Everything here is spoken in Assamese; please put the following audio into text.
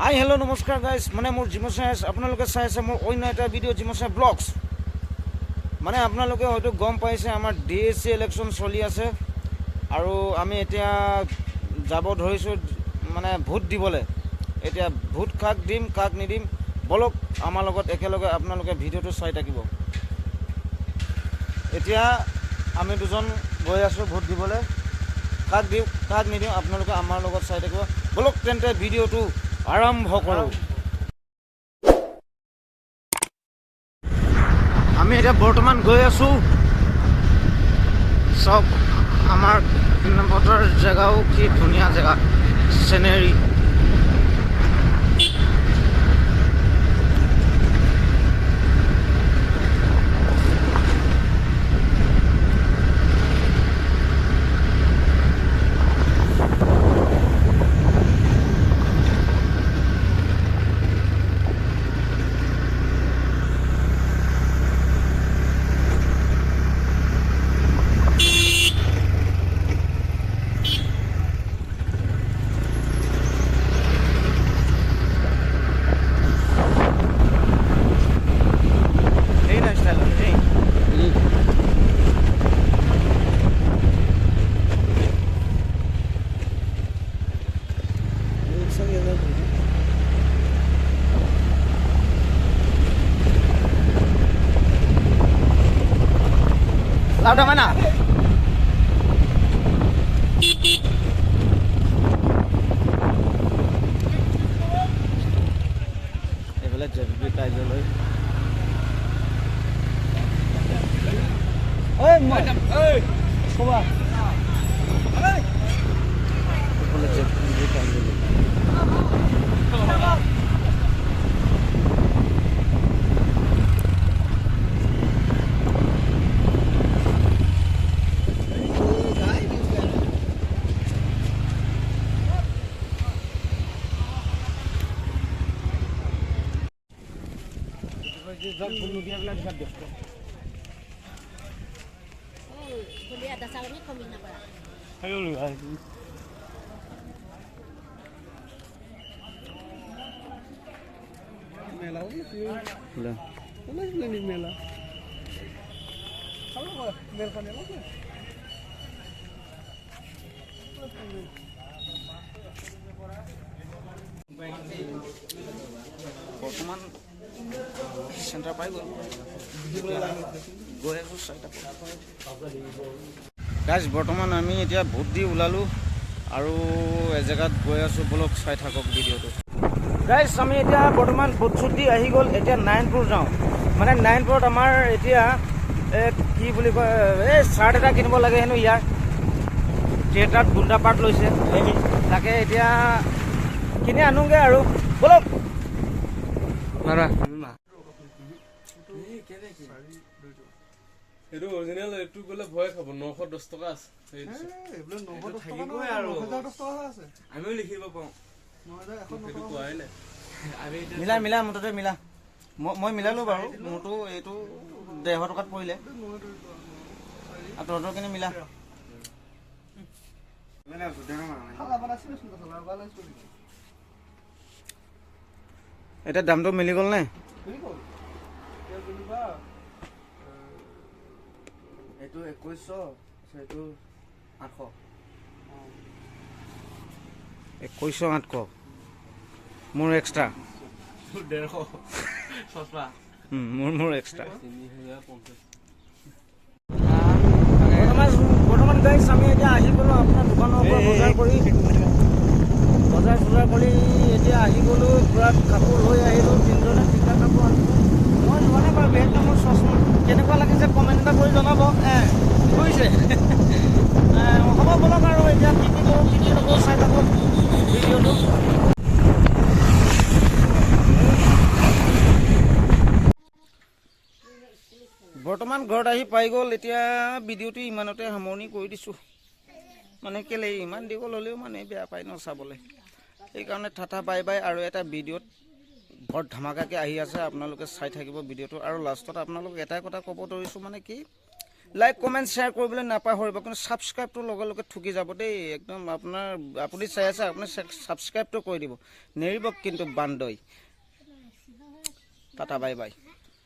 হাই হেল্ল' নমস্কাৰ গাইজ মানে মোৰ জিমচাই আপোনালোকে চাই আছে মোৰ অন্য এটা ভিডিঅ' জিমচাই ব্লগছ মানে আপোনালোকে হয়তো গম পাইছে আমাৰ DSC ইলেকশ্যন চলি আছে আৰু আমি এতিয়া যাব ধৰিছোঁ মানে ভোট দিবলৈ এতিয়া ভোট কাক দিম কাক নিদিম বলক আমাৰ লগত একেলগে আপোনালোকে ভিডিঅ'টো চাই থাকিব এতিয়া আমি দুজন গৈ আছোঁ ভোট দিবলৈ কাক দিম কাক নিদিম আপোনালোকে আমাৰ লগত চাই থাকিব বলক তেন্তে ভিডিঅ'টো আৰম্ভ কৰোঁ আমি এতিয়া বৰ্তমান গৈ আছোঁ সব আমাৰ ভোটৰ জেগাও কি ধুনীয়া জেগা scenery Lauda mana? Evelah jadi kaji loh. Madam, coba. Evelah jadi kaji loh. Jam bunuh dia bilang jam dia. Oh, boleh ada salami kami nak apa? Ayo lu. Mela apa sih? Udah. Mana sih ni mela? Kalau apa? Mela kan apa? বৰ্তমান চেণ্টাৰ পাই গ'ল গৈ আছোঁ চাই থাকোঁ গাইজ বৰ্তমান আমি এতিয়া ভোট দি ওলালোঁ আৰু এজেগাত গৈ আছোঁ বলক চাই থাকক ভিডিঅ'টো গাইজ আমি এতিয়া বৰ্তমান ভোট চুট দি আহি গ'ল এতিয়া নাৰায়ণপুৰ যাওঁ মানে নাৰায়ণপুৰত আমাৰ এতিয়া কি বুলি কয় এই চাৰ্ট এটা কিনিব লাগে হেনো ইয়াৰ থিয়েটাৰত গুণ্ডা পাৰ্ট লৈছে তাকে এতিয়া কিনি আনোগৈ আৰু বলক মাৰা এইটো অৰিজিনেল এইটো গ'লে ভয় খাব 910 টকা আছে এইবিলাক 910 টকা আৰু 1010 টকা আছে আমিও লিখিব পাওঁ 9100 কোৱাই নাই মিলা মুঠতে মিলা মই মিলালোঁ বাৰু মোৰতো এইটো 150 টকাত পৰিলে আৰু তহঁতৰ কিনি মিলা এতিয়া দামটো মিলি গ'ল নে এইটো 2100 এইটো 800 2100 মোৰ এক্সট্ৰা 150 মোৰ এক্সট্ৰা বৰ্তমান গাইছ আমি এতিয়া আহি গ'লোঁ আপোনাৰ দোকানৰ পৰা বজাৰ কৰি এতিয়া আহি গ'লোঁ পূৰা কাপোৰ লৈ আহিলোঁ তিনিজনে তিনিটা কাপোৰ আনিলোঁ মই যোৱা নাই বাৰু বেগ মোৰ চচমা কেনেকুৱা লাগিছে কমেণ্ট এটা কৰি জনাব বুজিছে হ'ব বলক আৰু এতিয়া কি কৰোঁ কি নকৰোঁ চাই থাকোঁ ভিডিঅ'টো বৰ্তমান ঘৰত আহি পাই গ'ল এতিয়া ভিডিঅ'টো ইমানতে সামৰণি কৰি দিছোঁ মানে কেলে ইমান দীঘল হ'লেও মানে বেয়া পায় ন চাবলৈ সেইকাৰণে টাটা বাই বাই আৰু এটা ভিডিঅ'ত বৰ ধমাকাকৈ আহি আছে আপোনালোকে চাই থাকিব ভিডিঅ'টো আৰু লাষ্টত আপোনালোক এটাই কথা ক'ব ধৰিছোঁ মানে কি লাইক কমেণ্ট শ্বেয়াৰ কৰিবলৈ নাপাহৰিব কিন্তু ছাবস্ক্ৰাইবটো লগে লগে ঠুকি যাব দেই একদম আপুনি চাই আছে আপুনি ছাবস্ক্ৰাইবটো কৰি দিব নেৰিব কিন্তু বান্দৈ টাটা বাই বাই